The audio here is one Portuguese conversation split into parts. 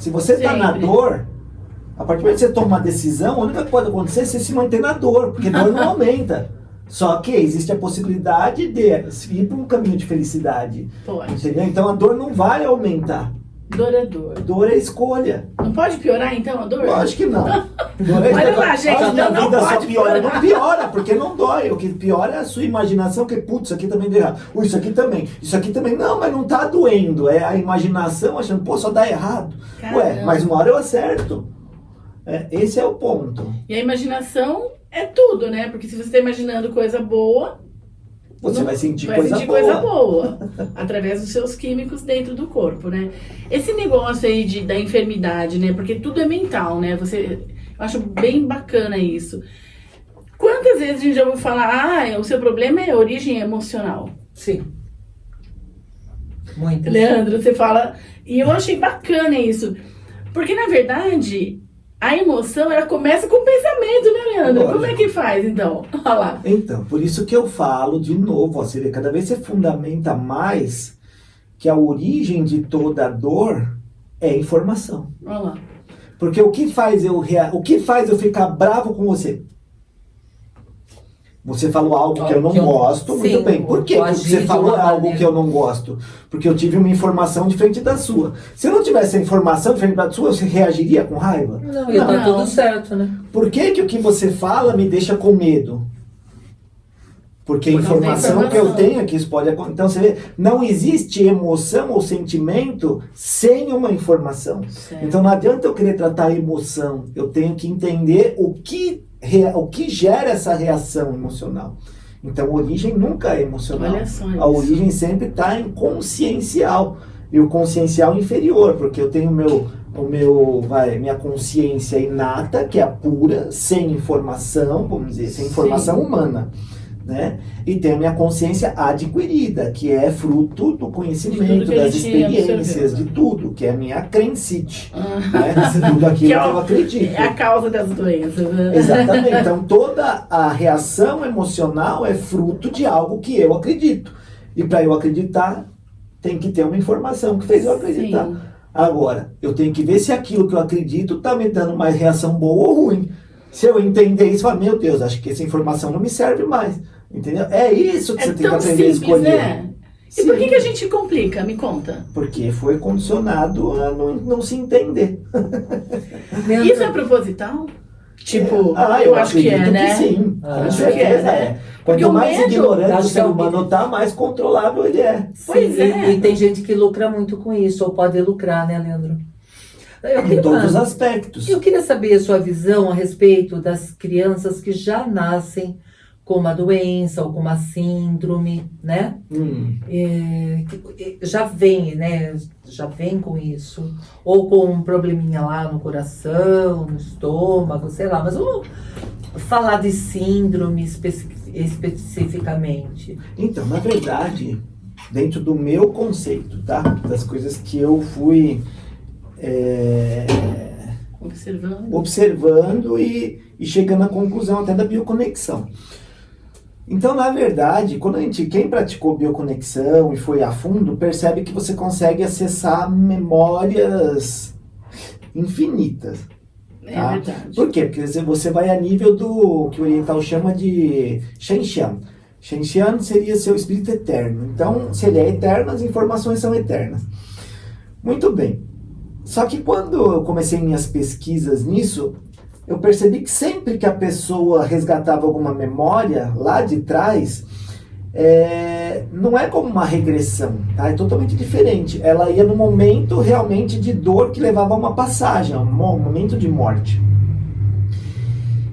Se você está na dor, a partir do momento que você toma uma decisão, a única coisa que pode acontecer é você se manter na dor, porque dor não aumenta. Só que existe a possibilidade de ir para um caminho de felicidade. Pode. Entendeu? Então a dor não vai aumentar. Dor é dor. Dor é escolha. Não pode piorar então a dor? Lógico que não. Dor é Olha lá, gente, a não vida só pode piora. piorar. Não piora, porque não dói. O que piora é a sua imaginação, que putz, isso aqui também deu errado. Isso aqui também. Isso aqui também. Não, mas não tá doendo. É a imaginação achando, pô, só dá errado. Caramba. Ué, mas uma hora eu acerto. Esse é o ponto. E a imaginação é tudo, né? Porque se você está imaginando coisa boa, Você vai sentir coisa coisa boa. boa. Através dos seus químicos dentro do corpo, né? Esse negócio aí da enfermidade, né? Porque tudo é mental, né? Eu acho bem bacana isso. Quantas vezes a gente já ouviu falar, o seu problema é origem emocional? Sim. Muitas. Leandro, você fala... E eu achei bacana isso. Porque, na verdade, a emoção, ela começa com o pensamento, né, Leandro? Lógico. Como é que faz, então? Olha lá. Então, por isso que eu falo de novo, você vê, cada vez você fundamenta mais que a origem de toda dor é informação. Olha lá. Porque o que faz eu ficar bravo com você? Você falou algo que eu não gosto, muito bem. Por que você falou algo que eu não gosto? Porque eu tive uma informação diferente da sua. Se eu não tivesse a informação diferente da sua, você reagiria com raiva? Não, ia dar tudo certo, né? Por que o que você fala me deixa com medo? Porque a informação que eu tenho é que isso pode acontecer. Então você vê, não existe emoção ou sentimento sem uma informação. Certo. Então não adianta eu querer tratar a emoção. Eu tenho que entender o que gera essa reação emocional. Então a origem nunca é emocional. Olha só isso. A origem sempre está em consciencial. E o consciencial inferior, porque eu tenho minha consciência inata, que é a pura, sem informação, vamos dizer, sem informação humana. Né? E tem a minha consciência adquirida, que é fruto do conhecimento, das experiências, de tudo, que é a minha crençite, né? Tudo aquilo que eu acredito. É a causa das doenças, né? Exatamente. Então toda a reação emocional é fruto de algo que eu acredito. E para eu acreditar, tem que ter uma informação que fez eu acreditar. Sim. Agora, eu tenho que ver se aquilo que eu acredito está me dando mais reação boa ou ruim. Se eu entender isso, falar, meu Deus, acho que essa informação não me serve mais. Entendeu? É isso que você tem que aprender a escolher. Né? E por que a gente complica? Me conta. Porque foi condicionado a não se entender. Isso é proposital? Tipo, eu acho que é, né? Sim, com certeza né? Quanto mais ignorante o acho ser que humano está, mais controlável ele é. Pois é. E tem gente que lucra muito com isso, ou pode lucrar, né, Leandro? Em todos os aspectos. Eu queria saber a sua visão a respeito das crianças que já nascem com uma doença ou com uma síndrome, né? Já vem, né? Já vem com isso. Ou com um probleminha lá no coração, no estômago, sei lá. Mas vamos falar de síndrome especificamente. Então, na verdade, dentro do meu conceito, tá? Das coisas que eu fui observando e chegando à conclusão até da bioconexão. Então, na verdade, quem praticou bioconexão e foi a fundo, percebe que você consegue acessar memórias infinitas. É tá? verdade. Por quê? Porque você vai a nível do que o oriental chama de Shenxian. Shenxian seria seu espírito eterno. Então, se ele é eterno, as informações são eternas. Muito bem. Só que quando eu comecei minhas pesquisas nisso, eu percebi que sempre que a pessoa resgatava alguma memória lá de trás, não é como uma regressão, tá? É totalmente diferente. Ela ia no momento realmente de dor que levava a uma passagem, a um momento de morte.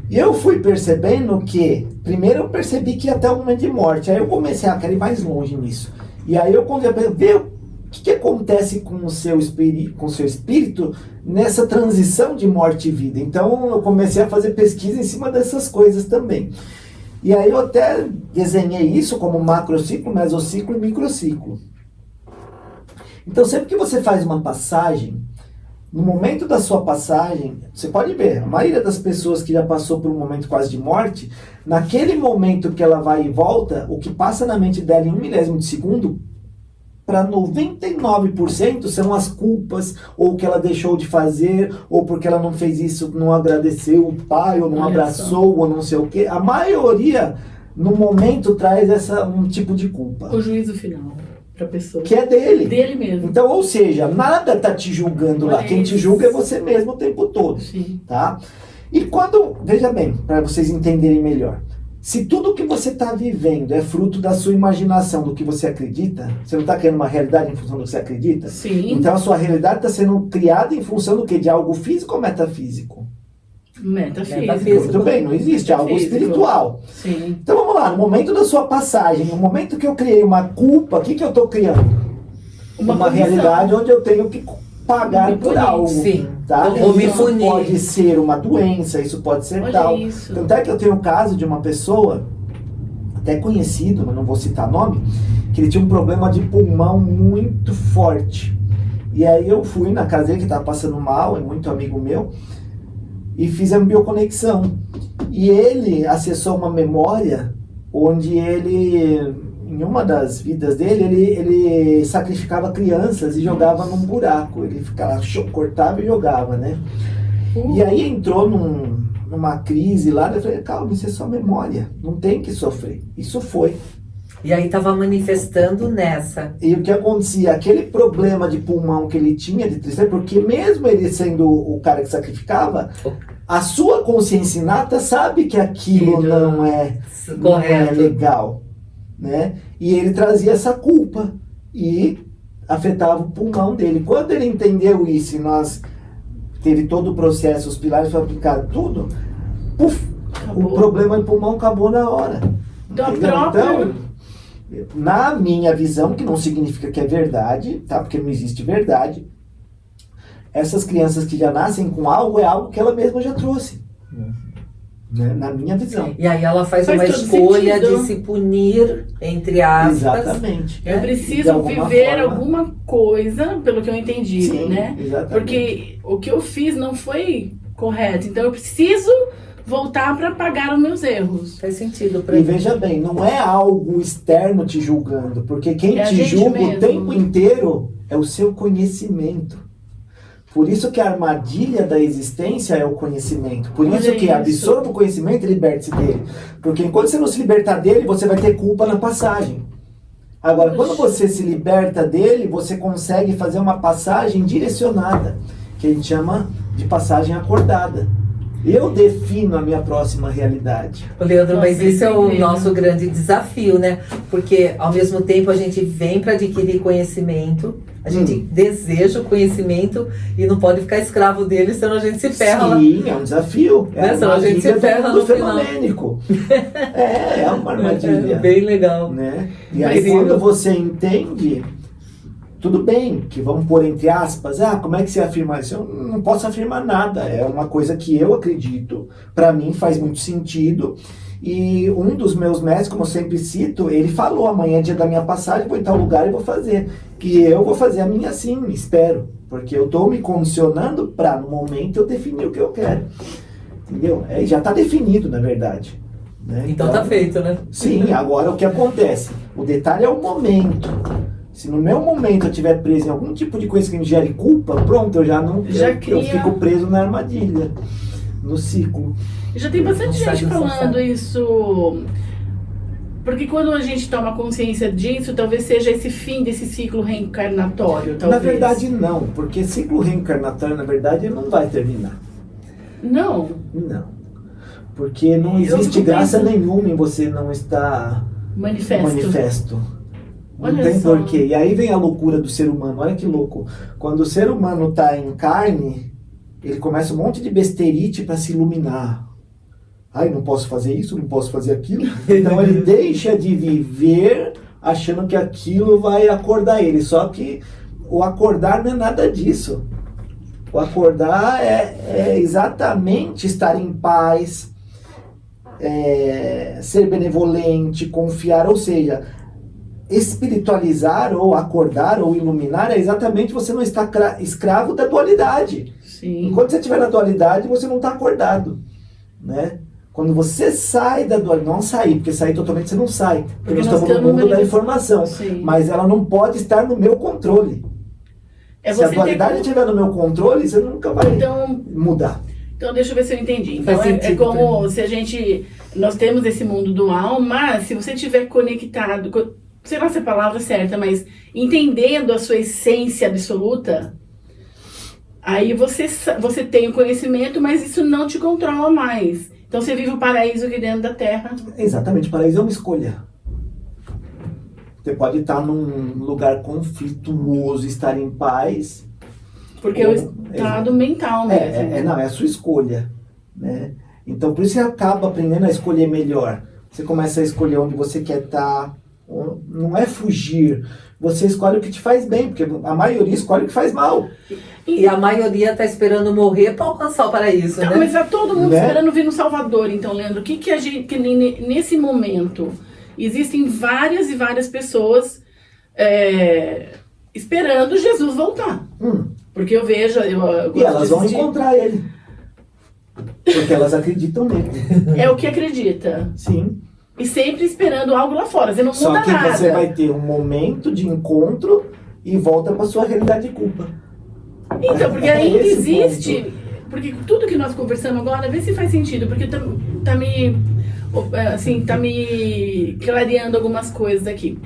E eu fui percebendo que, primeiro eu percebi que ia até o momento de morte, aí eu comecei a querer ir mais longe nisso. E aí eu comecei a ver o que acontece com o seu espírito nessa transição de morte e vida. Então eu comecei a fazer pesquisa em cima dessas coisas também. E aí eu até desenhei isso como macrociclo, mesociclo e microciclo. Então sempre que você faz uma passagem, no momento da sua passagem, você pode ver, a maioria das pessoas que já passou por um momento quase de morte, naquele momento que ela vai e volta, o que passa na mente dela em 1 milésimo de segundo, para 99% são as culpas, ou que ela deixou de fazer, ou porque ela não fez isso, não agradeceu o pai, ou não abraçou, ou não sei o quê. A maioria, no momento, traz um tipo de culpa. O juízo final para a pessoa. Que é dele. Dele mesmo. Então, ou seja, nada tá te julgando lá. Quem te julga é você mesmo o tempo todo. Sim. Tá? E quando, veja bem, para vocês entenderem melhor. Se tudo que você está vivendo é fruto da sua imaginação, do que você acredita, você não está criando uma realidade em função do que você acredita? Sim. Então a sua realidade está sendo criada em função do quê? De algo físico ou metafísico? Metafísico. Muito bem, não existe algo espiritual. Sim. Então vamos lá, no momento da sua passagem, no momento que eu criei uma culpa, o que eu estou criando? Uma realidade onde eu tenho que pagar por algo. Sim. Tá? Vou me Isso punir. pode ser uma doença, isso pode ser Olha tal. isso. Tanto é que eu tenho um caso de uma pessoa, até conhecido, mas não vou citar nome, que ele tinha um problema de pulmão muito forte. E aí eu fui na casa dele, que estava passando mal, é muito amigo meu, e fiz a bioconexão. E ele acessou uma memória onde ele, em uma das vidas dele, ele sacrificava crianças e jogava num buraco. Ele ficava, cortava e jogava, né? E aí entrou numa crise lá, eu falei, calma, isso é só memória, não tem que sofrer. Isso foi. E aí tava manifestando nessa. E o que acontecia? Aquele problema de pulmão que ele tinha, de tristeza, porque mesmo ele sendo o cara que sacrificava, a sua consciência inata sabe que aquilo não é legal, né? E ele trazia essa culpa e afetava o pulmão dele. Quando ele entendeu isso e nós teve todo o processo, os pilares foram aplicados, tudo, o problema de pulmão acabou na hora. Então, na minha visão, que não significa que é verdade, tá? Porque não existe verdade, essas crianças que já nascem com algo, é algo que ela mesma já trouxe. Né? Na minha visão. E aí ela faz uma escolha sentido. de se punir, entre aspas. Exatamente. Eu preciso viver alguma coisa, pelo que eu entendi, Sim, né? Exatamente. Porque o que eu fiz não foi correto. Então eu preciso voltar para pagar os meus erros. Faz sentido pra E mim. veja bem, não é algo externo te julgando, porque quem É a te gente julga mesmo. o tempo inteiro é o seu conhecimento. Por isso que a armadilha da existência é o conhecimento. Por isso que absorva o conhecimento e liberte-se dele. Porque enquanto você não se libertar dele, você vai ter culpa na passagem. Agora, quando você se liberta dele, você consegue fazer uma passagem direcionada, que a gente chama de passagem acordada. Eu defino a minha próxima realidade. Ô, Leandro, Nossa, mas isso é o incrível. nosso grande desafio, né? Porque ao mesmo tempo a gente vem para adquirir conhecimento, a gente deseja o conhecimento e não pode ficar escravo dele, senão a gente se ferra lá. Sim, é um desafio. É Né? Senão a gente se armadilha ferra do no final. fenomênico. É uma armadilha. É bem legal. Né? E aí Incrível. quando você entende, tudo bem, que vamos pôr entre aspas, como é que você afirma isso? Eu não posso afirmar nada, é uma coisa que eu acredito, para mim faz muito sentido. E um dos meus mestres, como eu sempre cito, ele falou, amanhã é dia da minha passagem, vou em tal lugar e vou fazer. Que eu vou fazer a minha assim, espero. Porque eu estou me condicionando para, no momento, eu definir o que eu quero. Entendeu? Já está definido, na verdade. Né? Então tá feito, né? Sim, agora o que acontece? O detalhe é o momento. Se no meu momento eu estiver preso em algum tipo de coisa que me gere culpa, pronto, eu já não... eu fico preso na armadilha, no ciclo. Já tem bastante Não sai gente do falando sucesso. isso. Porque quando a gente toma consciência disso, talvez seja esse fim desse ciclo reencarnatório, talvez. Na verdade, não, porque ciclo reencarnatório, na verdade, ele não vai terminar. Não. Não. Porque não Eu existe fico graça pensando- nenhuma em você não estar manifesto. Não Olha tem só. porquê. E aí vem a loucura do ser humano. Olha que louco. Quando o ser humano está em carne, ele começa um monte de besteirite para se iluminar. Ai, não posso fazer isso, não posso fazer aquilo. Então ele deixa de viver achando que aquilo vai acordar ele. Só que o acordar não é nada disso. O acordar é exatamente estar em paz, ser benevolente, confiar, ou seja, espiritualizar ou acordar ou iluminar é exatamente você não estar escravo da dualidade. Sim. Enquanto você estiver na dualidade, você não está acordado, né? Quando você sai da dualidade, não sair, porque sair totalmente você não sai, porque nós estamos no estamos mundo da informação, Sim. mas ela não pode estar no meu controle. Se a dualidade estiver no meu controle, você nunca vai mudar. Então, deixa eu ver se eu entendi. Então, Faz é sentido como se nós temos esse mundo dual, mas se você estiver conectado, sei lá se é a palavra certa, mas entendendo a sua essência absoluta, aí você tem o conhecimento, mas isso não te controla mais. Então, você vive o paraíso aqui dentro da Terra. Exatamente, o paraíso é uma escolha. Você pode estar num lugar conflituoso, estar em paz. Porque é o estado mental mesmo. Não, é a sua escolha, né? Então, por isso você acaba aprendendo a escolher melhor. Você começa a escolher onde você quer estar. Não é fugir. Você escolhe o que te faz bem, porque a maioria escolhe o que faz mal. E a maioria tá esperando morrer para alcançar o paraíso, Então, né? mas tá todo mundo esperando vir no Salvador. Então, Leandro, que a gente, que nesse momento, existem várias e várias pessoas esperando Jesus voltar. Porque eu vejo... E elas vão encontrar ele. Porque elas acreditam nele. É o que acredita. Sim. E sempre esperando algo lá fora. Você não muda nada. Só que você vai ter um momento de encontro e volta para sua realidade de culpa. Então, porque ainda existe... Porque tudo que nós conversamos agora, vê se faz sentido. Porque tá me clareando algumas coisas aqui.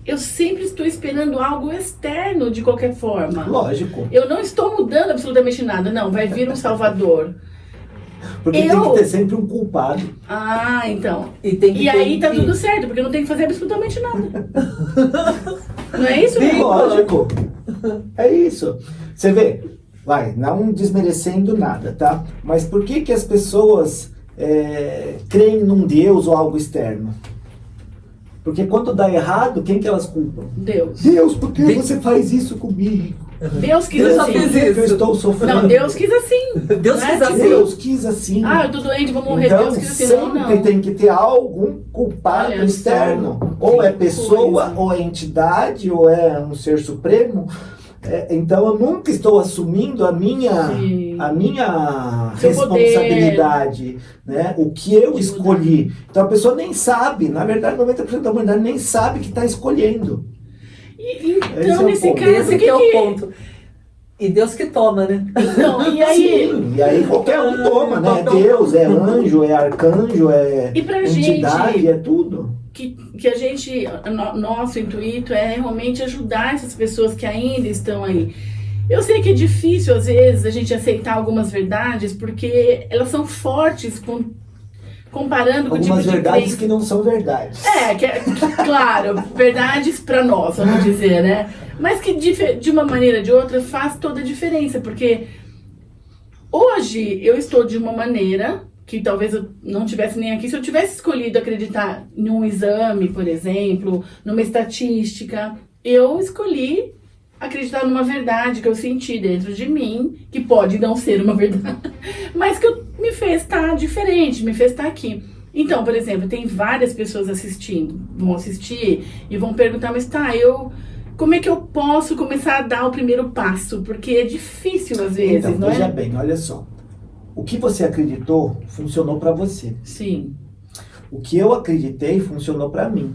Eu sempre estou esperando algo externo de qualquer forma. Lógico. Eu não estou mudando absolutamente nada. Não, vai vir um Salvador. Porque tem que ter sempre um culpado. Ah, então. E aí tá tudo certo, porque eu não tenho que fazer absolutamente nada. Não é isso, né? Lógico. É isso. Você vê, não desmerecendo nada, tá? Mas por que as pessoas creem num Deus ou algo externo? Porque quando dá errado, quem que elas culpam? Deus. Deus, por que você faz isso comigo? Deus quis Deus assim. fez Por que isso. eu estou sofrendo? Não, Deus quis assim. Deus Não quis é assim. Deus quis assim. Ah, eu tô doente, vou morrer. Então, Deus quis assim. sempre Não. tem que ter algum culpado Olha externo. só. Ou é Que pessoa, coisa. ou é entidade, ou é um ser supremo. Então eu nunca estou assumindo a minha Seu responsabilidade, né? O que eu De escolhi. Então a pessoa nem sabe, na verdade 90% da humanidade nem sabe que está escolhendo. Esse é Então, o nesse ponto. caso, Esse que é o ponto. E Deus que toma, né? Então, e aí... Sim, e aí qualquer um toma, né? É Deus, é anjo, é arcanjo, é E pra entidade, gente- é tudo. que a gente, nosso intuito é realmente ajudar essas pessoas que ainda estão aí. Eu sei que é difícil, às vezes, a gente aceitar algumas verdades, porque elas são fortes comparando com o tipo Algumas de verdades crença. que não são verdades. Claro, verdades para nós, vamos dizer, né? Mas que de uma maneira ou de outra faz toda a diferença, porque hoje eu estou de uma maneira que talvez eu não tivesse nem aqui, se eu tivesse escolhido acreditar em um exame, por exemplo, numa estatística, eu escolhi acreditar numa verdade que eu senti dentro de mim, que pode não ser uma verdade, mas que me fez estar diferente, me fez estar aqui. Então, por exemplo, tem várias pessoas vão assistir e vão perguntar, mas como é que eu posso começar a dar o primeiro passo? Porque é difícil às vezes, Então, não veja é? bem, olha só. O que você acreditou funcionou para você. Sim. O que eu acreditei funcionou para mim.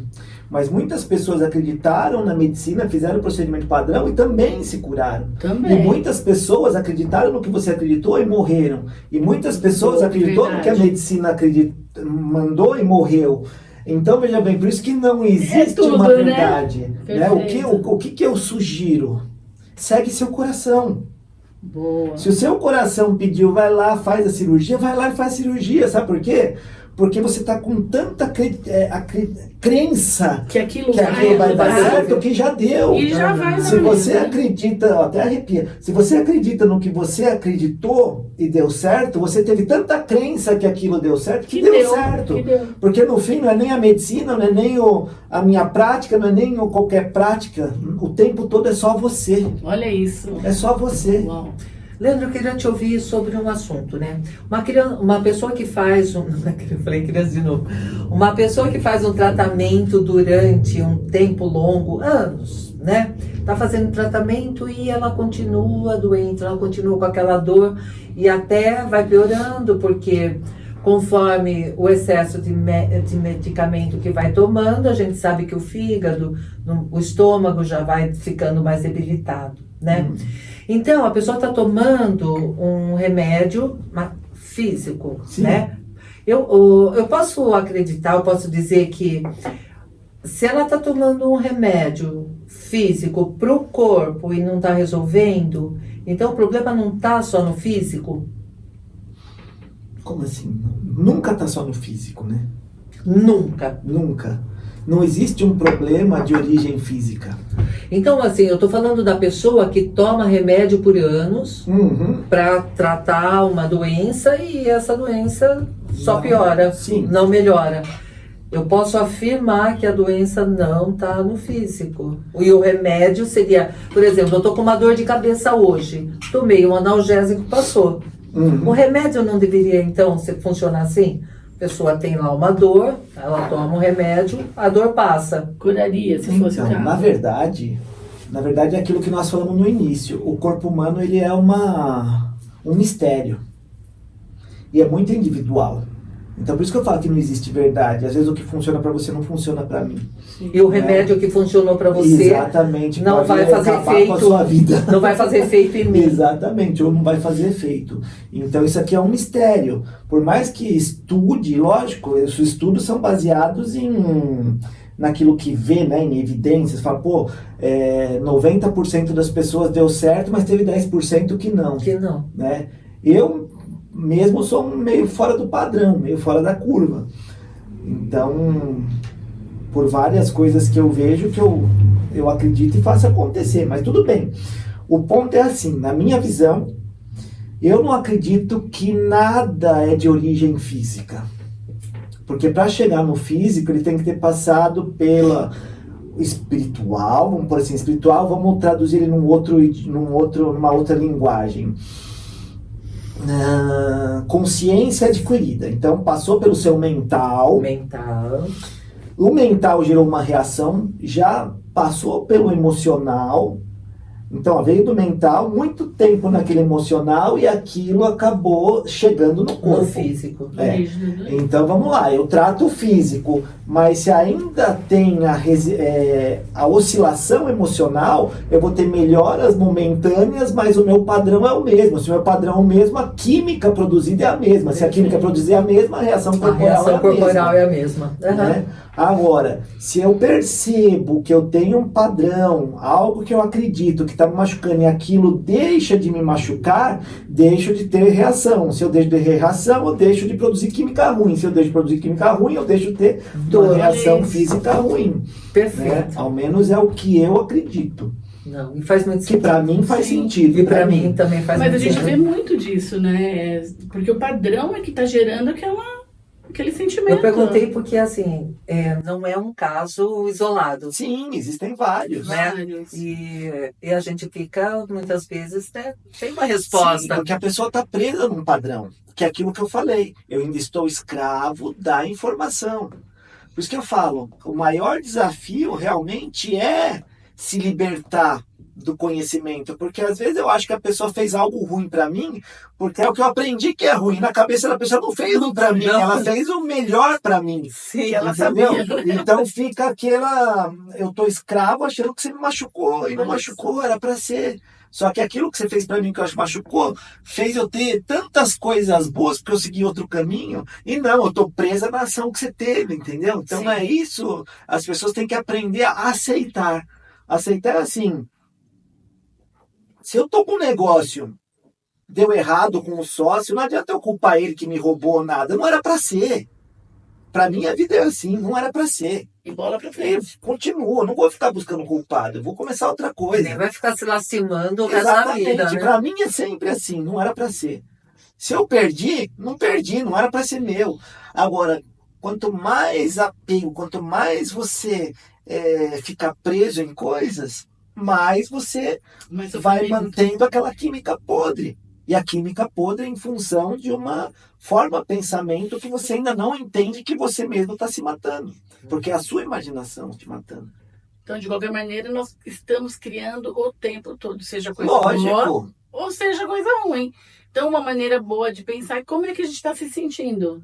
Mas muitas pessoas acreditaram na medicina, fizeram o procedimento padrão e também se curaram. Também. E muitas pessoas acreditaram no que você acreditou e morreram. E muitas pessoas acreditaram no que a Verdade. medicina mandou e morreu. Então, veja bem, por isso que não existe tudo, uma né? verdade. Né? Perfeito. O que eu sugiro? Segue seu coração. Boa. Se o seu coração pediu, vai lá, faz a cirurgia, vai lá e faz a cirurgia. Sabe por quê? Porque você está com tanta crença Que aquilo que aquilo vai dar ajudar. certo que já deu. E já vai Se dar você mesmo. acredita, até arrepia, se você acredita no que você acreditou e deu certo, você teve tanta crença que aquilo deu certo que deu certo. que deu. Porque no fim não é nem a medicina, não é nem a minha prática, não é nem qualquer prática. O tempo todo é só você. Olha isso. É só você. Uau. Leandro, eu queria te ouvir sobre um assunto, né? Uma pessoa que faz eu falei criança de novo. Uma pessoa que faz um tratamento durante um tempo longo, anos, né? Tá fazendo tratamento e ela continua doente, ela continua com aquela dor e até vai piorando, porque conforme o excesso de medicamento que vai tomando, a gente sabe que o fígado, o estômago já vai ficando mais debilitado, né? Então, a pessoa está tomando um remédio físico, Sim. né? Eu posso acreditar, eu posso dizer que se ela está tomando um remédio físico para o corpo e não está resolvendo, então o problema não está só no físico? Como assim? Nunca tá só no físico, né? Nunca. Nunca. Não existe um problema de origem física. Então, assim, eu tô falando da pessoa que toma remédio por anos para tratar uma doença e essa doença só piora, Sim. não melhora. Eu posso afirmar que a doença não tá no físico. E o remédio seria, por exemplo, eu tô com uma dor de cabeça hoje, tomei um analgésico, passou. O remédio não deveria, então, funcionar assim? A pessoa tem lá uma dor, ela toma um remédio, a dor passa. Curaria, se fosse o Então, caso. na verdade é aquilo que nós falamos no início. O corpo humano, ele é um mistério. E é muito individual. Então, por isso que eu falo que não existe verdade. Às vezes o que funciona para você não funciona para mim. E o remédio que funcionou para você Exatamente, não pode vai fazer acabar efeito, com a sua vida. não vai fazer efeito em mim. Exatamente, ou não vai fazer efeito. Então isso aqui é um mistério. Por mais que estude, lógico, os estudos são baseados naquilo que vê, né, em evidências. Fala, 90% das pessoas deu certo, mas teve 10% que não. Que não. Né? Eu mesmo sou meio fora do padrão, meio fora da curva. Então, por várias coisas que eu vejo, que eu acredito e faço acontecer, mas tudo bem. O ponto é assim, na minha visão, eu não acredito que nada é de origem física. Porque para chegar no físico, ele tem que ter passado pela espiritual, vamos por assim, espiritual, vamos traduzir ele numa outra linguagem. Consciência adquirida. Então, passou pelo seu mental. O mental gerou uma reação, já passou pelo emocional. Então, veio do mental, muito tempo naquele emocional e aquilo acabou chegando no corpo. No físico. Então, vamos lá, eu trato o físico, mas se ainda tem a oscilação emocional, eu vou ter melhoras momentâneas, mas o meu padrão é o mesmo. Se o meu padrão é o mesmo, a química produzida é a mesma. Se a química produzir é a mesma, a reação corporal é a mesma. Né? Agora, se eu percebo que eu tenho um padrão, algo que eu acredito que está me machucando e aquilo deixa de me machucar, deixo de ter reação. Se eu deixo de ter reação, eu deixo de produzir química ruim. Se eu deixo de produzir química ruim, eu deixo de ter uma reação física ruim. Perfeito. Né? Ao menos é o que eu acredito. Não, e faz muito sentido. Que pra mim faz sentido. E pra mim também faz muito sentido. Mas a gente vê muito disso, né? Porque o padrão é que tá gerando aquele sentimento. Eu perguntei porque, assim, não é um caso isolado. Sim, existem vários. Né? E a gente fica, muitas vezes, né, sem uma resposta. Sim, porque a pessoa está presa num padrão, que é aquilo que eu falei. Eu ainda estou escravo da informação. Por isso que eu falo, o maior desafio realmente é se libertar do conhecimento, porque às vezes eu acho que a pessoa fez algo ruim para mim, porque é o que eu aprendi que é ruim. Na cabeça da pessoa não fez ruim para mim, ela fez o melhor para mim. Sim, ela sabia. Então fica eu tô escravo achando que você me machucou, e não machucou, era para ser. Só que aquilo que você fez para mim que eu acho que machucou, fez eu ter tantas coisas boas porque eu segui outro caminho, e não, eu tô presa na ação que você teve, entendeu? Então Sim. é isso, as pessoas têm que aprender a aceitar. Aceitar assim, se eu tô com um negócio, deu errado com o sócio, não adianta eu culpar ele que me roubou nada, não era para ser. Para mim a vida é assim, não era para ser. E bola pra frente. Continua, não vou ficar buscando culpado, eu vou começar outra coisa. Nem vai ficar se lastimando o resto da vida, né? Para mim é sempre assim, não era para ser. Se eu perdi, não era para ser meu. Agora, quanto mais apego, quanto mais você ficar preso em coisas, mais você vai mantendo aquela química podre. E a química podre em função de uma forma de pensamento que você ainda não entende que você mesmo está se matando. Porque é a sua imaginação te matando. Então, de qualquer maneira, nós estamos criando o tempo todo, seja coisa Lógico. boa ou seja coisa ruim. Então, uma maneira boa de pensar é como é que a gente está se sentindo.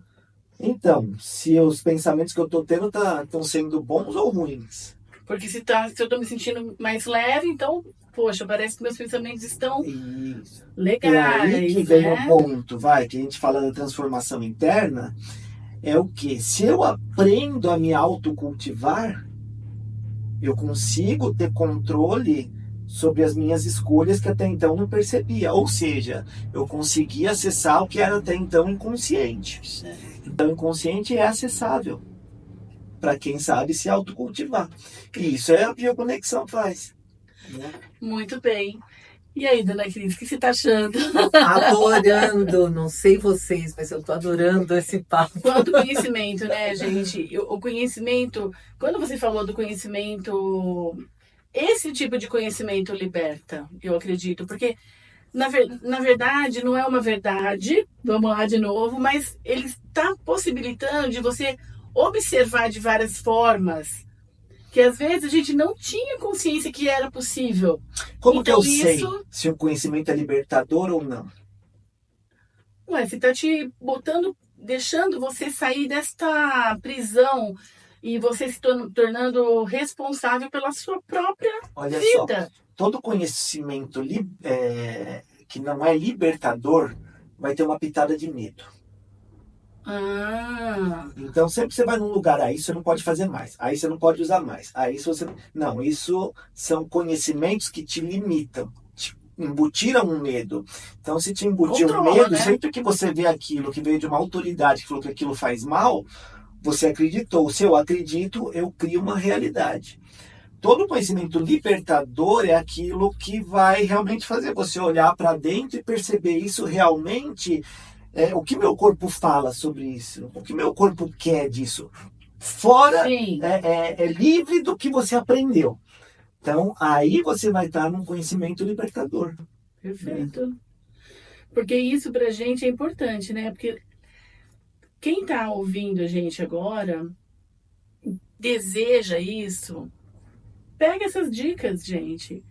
Então, se os pensamentos que eu tô tendo estão sendo bons ou ruins? Porque se eu tô me sentindo mais leve, então, poxa, parece que meus pensamentos estão Isso. E aí que legais, vem o né? ponto, vai, que a gente fala da transformação interna, é o que? Se eu aprendo a me autocultivar, eu consigo ter controle sobre as minhas escolhas que até então não percebia. Ou seja, eu consegui acessar o que era até então inconsciente. Então, o inconsciente é acessável para quem sabe se autocultivar. E isso é a bioconexão faz. Né? Muito bem. E aí, dona Cris, o que você tá achando? Adorando, não sei vocês, mas eu tô adorando esse papo. O autoconhecimento, né, gente? O conhecimento, quando você falou do conhecimento, esse tipo de conhecimento liberta, eu acredito, porque na verdade não é uma verdade, vamos lá de novo, mas ele está possibilitando de você observar de várias formas que às vezes a gente não tinha consciência que era possível. Como que Então eu sei isso, se o conhecimento é libertador ou não? ué, você está te botando, deixando você sair desta prisão e você se tornando responsável pela sua própria Olha só, vida. todo conhecimento que não é libertador vai ter uma pitada de medo. Ah, Então, sempre que você vai num lugar, aí você não pode fazer mais, aí você não pode usar mais, aí se você... Não, isso são conhecimentos que te limitam, te embutiram um medo. Então, se te embutir um controla, medo, né? sempre que você vê aquilo que veio de uma autoridade que falou que aquilo faz mal, você acreditou. Se eu acredito, eu crio uma realidade. Todo conhecimento libertador é aquilo que vai realmente fazer você olhar para dentro e perceber isso realmente. O que meu corpo fala sobre isso? O que meu corpo quer disso? Fora, Sim, é livre do que você aprendeu. Então, aí você vai estar num conhecimento libertador. Né? perfeito. Porque isso pra gente é importante, né? Porque quem tá ouvindo a gente agora deseja isso, pega essas dicas, gente.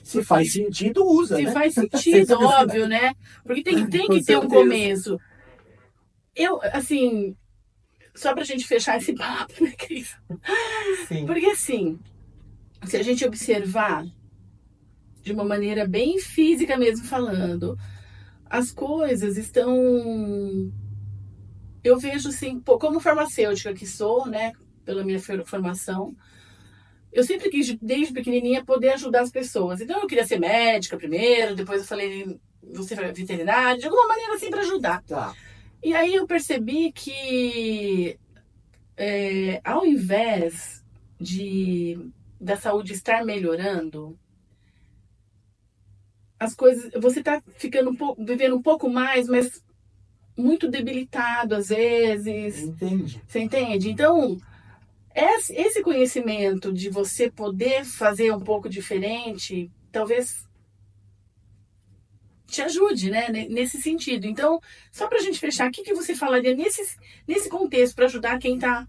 Se Porque faz sentido, usa, se né? faz sentido, óbvio, né? Porque tem Com que ter um certeza. começo. Eu, assim, só pra gente fechar esse papo, né, Cris? Sim. Porque assim, se a gente observar de uma maneira bem física mesmo falando, as coisas estão. Eu vejo assim, como farmacêutica que sou, né, pela minha formação, eu sempre quis, desde pequenininha, poder ajudar as pessoas. Então eu queria ser médica primeiro, depois eu falei, você vai veterinária, de alguma maneira assim para ajudar. Tá. E aí eu percebi que ao invés da saúde estar melhorando, as coisas, você está ficando vivendo um pouco mais, mas muito debilitado às vezes. Entendi. Você entende? Então, esse conhecimento de você poder fazer um pouco diferente, talvez te ajude, né? Nesse sentido. Então, só para a gente fechar, o que, que você falaria nesse contexto para ajudar quem está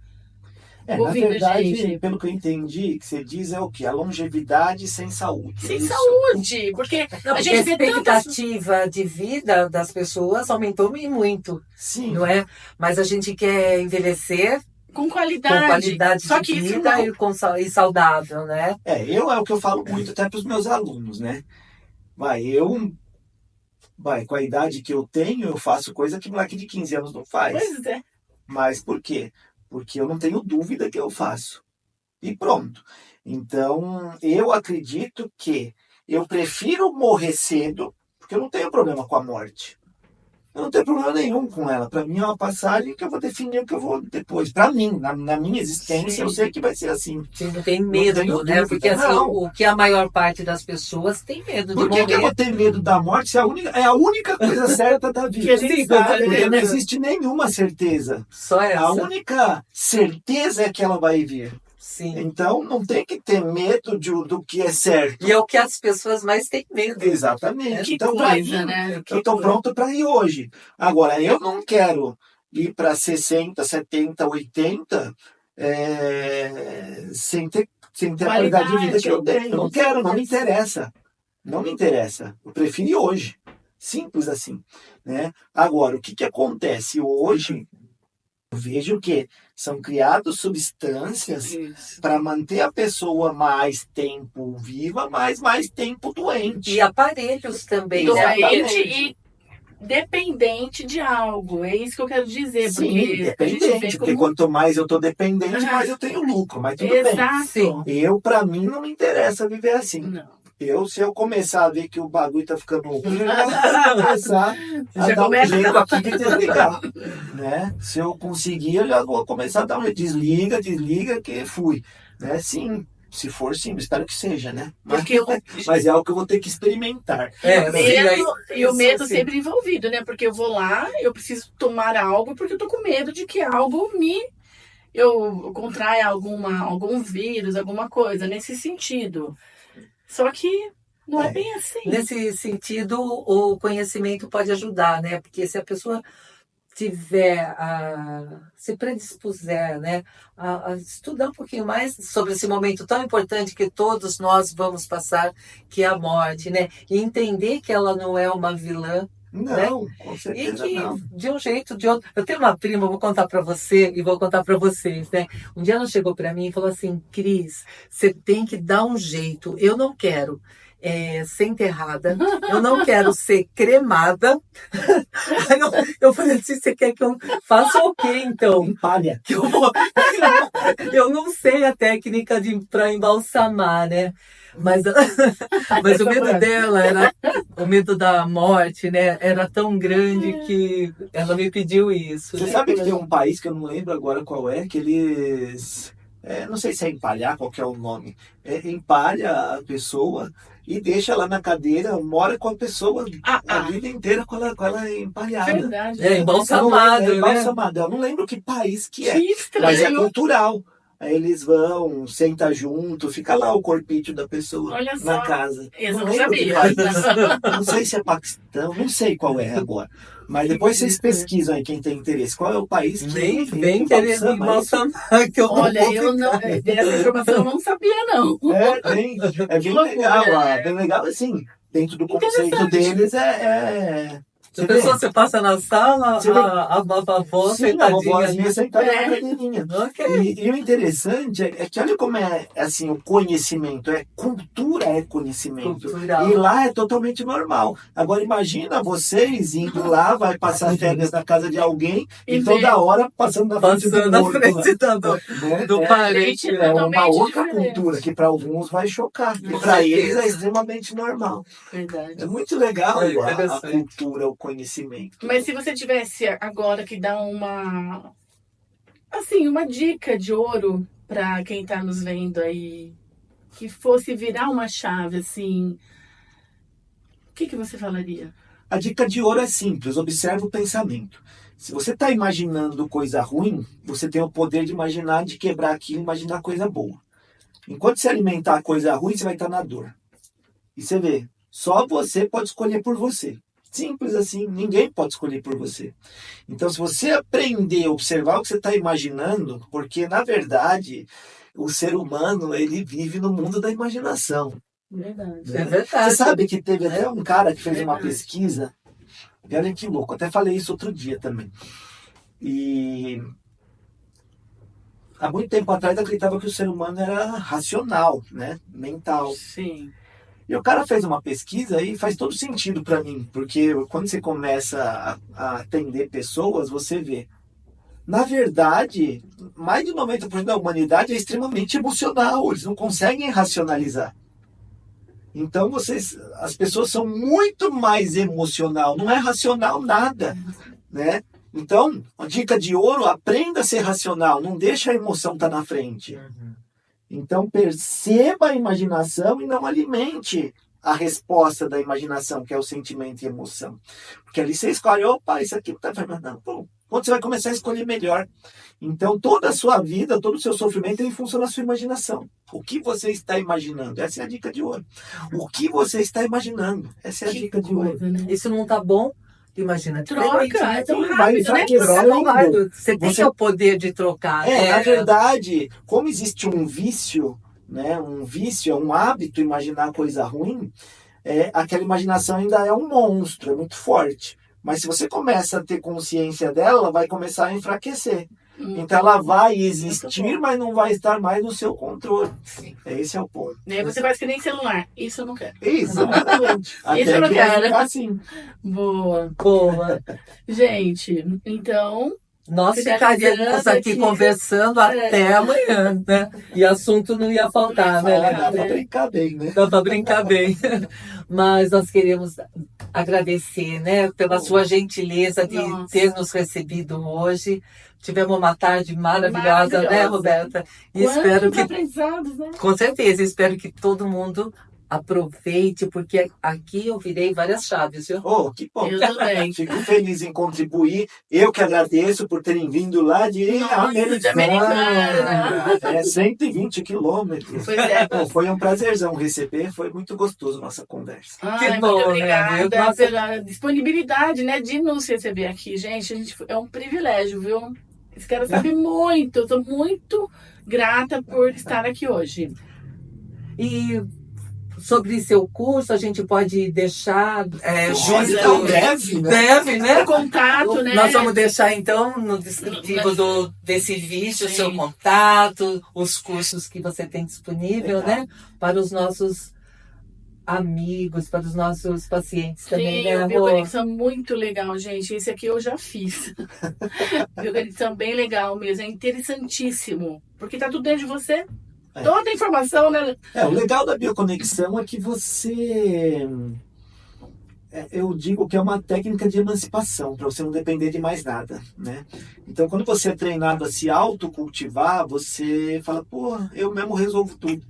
Na ouvindo a verdade, gente? pelo que eu entendi, que você diz é o quê? A longevidade sem saúde, é Sem isso? saúde, porque Não, a porque a gente vê tantas. expectativa de vida das pessoas aumentou e muito, Sim. não é? Mas a gente quer envelhecer Com com qualidade. qualidade Só de que isso vida não. e saudável, né? É o que eu falo muito até para os meus alunos, né? Com a idade que eu tenho, eu faço coisa que moleque de 15 anos não faz. Pois é. Mas por quê? Porque eu não tenho dúvida que eu faço. E pronto. Então, eu acredito que eu prefiro morrer cedo, porque eu não tenho problema com a morte. Eu não tenho problema nenhum com ela. Para mim é uma passagem que eu vou definir o que eu vou depois. Para mim, na minha existência, eu Sim. sei que vai ser assim. Você não tem Não tenho medo, né? dúvida. Porque assim, Não. o que a maior parte das pessoas tem medo de Por que eu vou morrer. ter medo da morte se é a única coisa certa da Que vida? a gente Sim, com sabe, Porque não né? certeza. existe nenhuma certeza. Só A essa. única certeza é que ela vai vir. Sim. Então não tem que ter medo do que é certo. E é o que as pessoas mais têm medo. Exatamente. Que Então, para coisa, mim, né? eu estou pronto para ir hoje. Agora, eu não quero ir para 60, 70, 80 sem ter a qualidade de vida que eu tenho. Eu não quero, não me interessa. Não me interessa. Eu prefiro ir hoje. Simples assim. Né? Agora, o que acontece hoje vejo que são criadas substâncias Isso. para manter a pessoa mais tempo viva, mas mais tempo doente. E aparelhos também, né? Doente Exatamente. e dependente de algo. É isso que eu quero dizer. Sim, porque a gente vê dependente, porque como... quanto mais eu tô dependente, mais eu tenho lucro, mas tudo bem. Exato. Sim. Para mim, não me interessa viver assim. Não. Se eu começar a ver que o bagulho tá ficando ruim, eu vou começar a Já dar um começa. jeito aqui de desligar, né? Se eu conseguir, eu já vou começar a dar um jeito. Desliga, que fui. Né? Sim, se for sim, espero que seja, né? Porque Mas é algo que eu vou ter que experimentar. É, e o medo sim. sempre envolvido, né? Porque eu vou lá, eu preciso tomar algo, porque eu tô com medo de que algo eu contraia algum vírus, alguma coisa, nesse sentido. Só que não é bem assim. Nesse sentido, o conhecimento pode ajudar, né? Porque se a pessoa se predispuser, né, a estudar um pouquinho mais sobre esse momento tão importante que todos nós vamos passar, que é a morte, né? E entender que ela não é uma vilã, Não, com e certeza que não. de um jeito ou de outro. Eu tenho uma prima, vou contar para você e vou contar para vocês, né? Um dia ela chegou para mim e falou assim: Cris, você tem que dar um jeito. Eu não quero ser enterrada, eu não quero ser cremada. Aí eu falei assim: você quer que eu faça o quê então? Empalha. Que eu não sei a técnica para embalsamar, né? Mas o medo dela o medo da morte, né? Era tão grande que ela me pediu isso. Você sabe que tem um país que eu não lembro agora qual é, que eles... não sei se é empalhar, qual que é o nome. Empalha a pessoa e deixa lá na cadeira, mora com a pessoa a vida inteira com ela empalhada. Verdade. Embalsamado, né? Embalsamado. Eu não lembro que país que é, Que estranho. mas é cultural. Aí eles vão, senta junto, fica lá o corpício da pessoa Olha só. na casa. Eu não lembro que sabia. país. Não sei se é Paquistão, não sei qual é agora. Mas depois vocês pesquisam aí, quem tem interesse. Qual é o país que Nem vem querer me embalsamar, que eu não Olha, vou eu não. Essa informação eu não sabia, não. É bem loucura, legal. né? Bem legal, assim. Dentro do conceito deles A pessoa, você passa na sala, Você vê- a avó Sim, a sentadinha. vovozinha sentada É. na cadeirinha. Ok. E o interessante é que olha como é assim, o conhecimento, cultura é conhecimento. Cultural. E lá é totalmente normal. Agora imagina vocês indo lá, vai passar férias na casa de alguém e E toda hora passando na frente Passando do na morto, frente né? do parente. gente, É uma totalmente outra diferente. cultura que para alguns vai chocar. E Com para certeza. eles é extremamente normal. Verdade. É muito legal É a interessante. cultura, o conhecimento. Mas se você tivesse agora que dar uma dica de ouro para quem tá nos vendo aí, que fosse virar uma chave, assim, o que você falaria? A dica de ouro é simples, observa o pensamento. Se você está imaginando coisa ruim, você tem o poder de imaginar, de quebrar aquilo e imaginar coisa boa. Enquanto você alimentar a coisa ruim, você vai estar na dor. E você vê, só você pode escolher por você. Simples assim, ninguém pode escolher por você. Então, se você aprender a observar o que você está imaginando, porque, na verdade, o ser humano, ele vive no mundo da imaginação. Verdade. É verdade. Você sabe que teve até um cara que fez uma Verdade. pesquisa, e olha que louco, até falei isso outro dia também. E há muito tempo atrás acreditava que o ser humano era racional, né? Mental. Sim. E o cara fez uma pesquisa e faz todo sentido para mim, porque quando você começa a atender pessoas, você vê. Na verdade, mais de 90% da humanidade é extremamente emocional, eles não conseguem racionalizar. Então as pessoas são muito mais emocional, não é racional nada, né? Então, a dica de ouro, aprenda a ser racional, não deixa a emoção estar na frente. Então, perceba a imaginação e não alimente a resposta da imaginação, que é o sentimento e emoção. Porque ali você escolhe, opa, isso aqui não está fazendo nada. Bom, quando você vai começar a escolher melhor. Então, toda a sua vida, todo o seu sofrimento é em função da sua imaginação. O que você está imaginando? Essa é a dica de ouro. O que você está imaginando? Essa é a dica de ouro. Coisa, né? Isso não tá bom? Imagina, Troca, diferente, né? é tão Vai rápido, né? enfraquecer ainda. Você tem Você- o poder de trocar. Na verdade, como existe um vício, né? Um vício é um hábito imaginar coisa ruim, aquela imaginação ainda é um monstro, é muito forte. Mas se você começa a ter consciência dela, ela vai começar a enfraquecer. Então ela vai existir, mas não vai estar mais no seu controle. Esse é o ponto. E aí você faz que nem celular. Isso eu não quero. Exatamente. Isso eu Até não que quero. ficar assim. Boa. Boa. Gente, então, Nós Finalizando ficaríamos aqui aqui. conversando até amanhã, né? E assunto não ia faltar, né, Dá Leandro? pra brincar bem, né? Dá para brincar bem. Mas nós queremos agradecer, né, pela sua gentileza de Nossa. ter nos recebido hoje. Tivemos uma tarde maravilhosa, né, Maravilhosa. Roberta? E quantos espero que, aprendizados, né? com certeza, espero que todo mundo aproveite, porque aqui eu virei várias chaves, viu? Oh, que bom. Eu também. Fico feliz em contribuir. Eu que agradeço por terem vindo lá de Nossa, de Americana. 120 quilômetros. Pois é. Bom, foi um prazerzão receber, foi muito gostoso nossa conversa. Ai, Que bom, muito né? obrigada Nossa. pela disponibilidade, né, de nos receber aqui. Gente, é um privilégio, viu? Esse cara sabe muito. Eu tô muito grata por estar aqui hoje. E sobre seu curso, a gente pode deixar Mas então deve, né? Deve, né? Contato, né? Nós vamos deixar então no descritivo desse vídeo o Sim. seu contato, os cursos que você tem disponível, Legal. né? Para os nossos amigos, para os nossos pacientes também, Sim, né, o Rô? Bioconexão muito legal, gente. Esse aqui eu já fiz. Bioconexão bem legal mesmo, é interessantíssimo. Porque tá tudo dentro de você. É. Toda a informação, né? O legal da bioconexão é que você... Eu digo que é uma técnica de emancipação, para você não depender de mais nada, né? Então, quando você é treinado a se autocultivar, você fala, pô, eu mesmo resolvo tudo.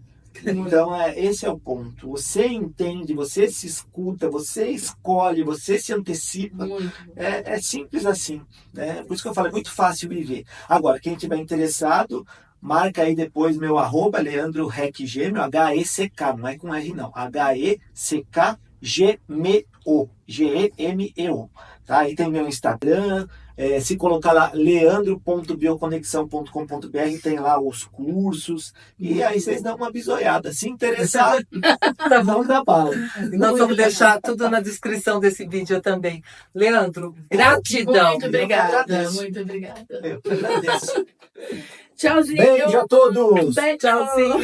Então, esse é o ponto. Você entende, você se escuta, você escolhe, você se antecipa. Muito. É simples assim, né? Por isso que eu falo, é muito fácil viver. Agora, quem estiver interessado, marca aí depois meu @, Leandro Reckg, meu H-E-C-K, não é com R não, H-E-C-K-G-M-O, G-E-M-E-O. Tá? Aí tem meu Instagram, se colocar lá leandro.bioconexão.com.br, tem lá os cursos, e aí vocês dão uma bisoiada. Se interessar, não dá bala. E nós vamos deixar tudo na descrição desse vídeo também. Leandro, gratidão. Muito obrigada. agradeço. Muito obrigada. Eu que agradeço. Tchauzinho. Beijo a todos! Beijo. Tchauzinho.